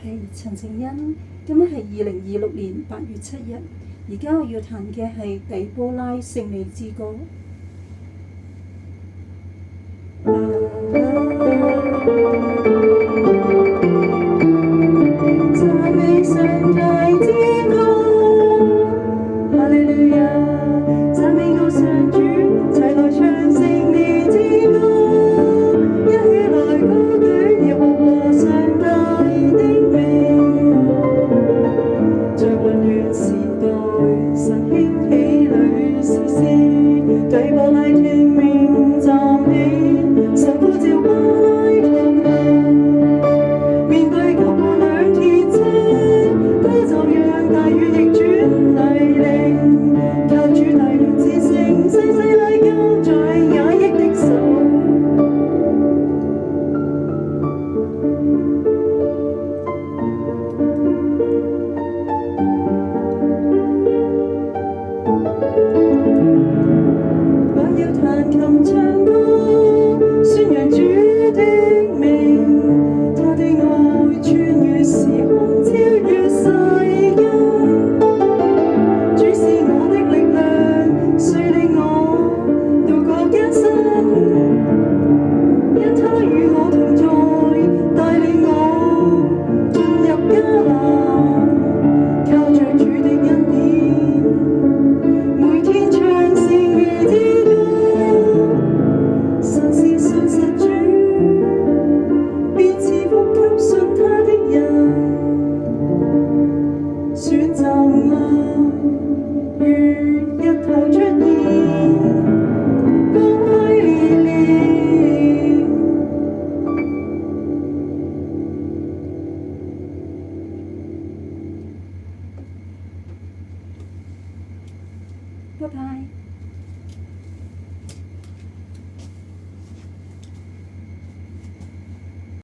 係陳靜欣，今日係2026年8月7日。而家我要彈嘅係底波拉勝利之歌。讚美上帝之歌，哈利路亞！讚美我上主，齊來唱勝利之歌，一起來高舉耶和華上帝的名。在混亂時代，神興起女士師，底波拉聽命站起，神呼召巴拉同行，面對救過兩鐵車，他就讓大雨逆轉泥濘，靠主大能戰勝西西拉交在雅億的手。我要彈琴唱歌，宣揚主的名，他的愛穿越時空，超越世間。主是我的力量，誰令我渡過艱辛？因他與我同在，帶領我進入迦南，靠着主的恩典，每天唱勝利之歌。神是信實主，必賜福給信他的人，選擇我如日頭出現，光輝烈烈。拜拜。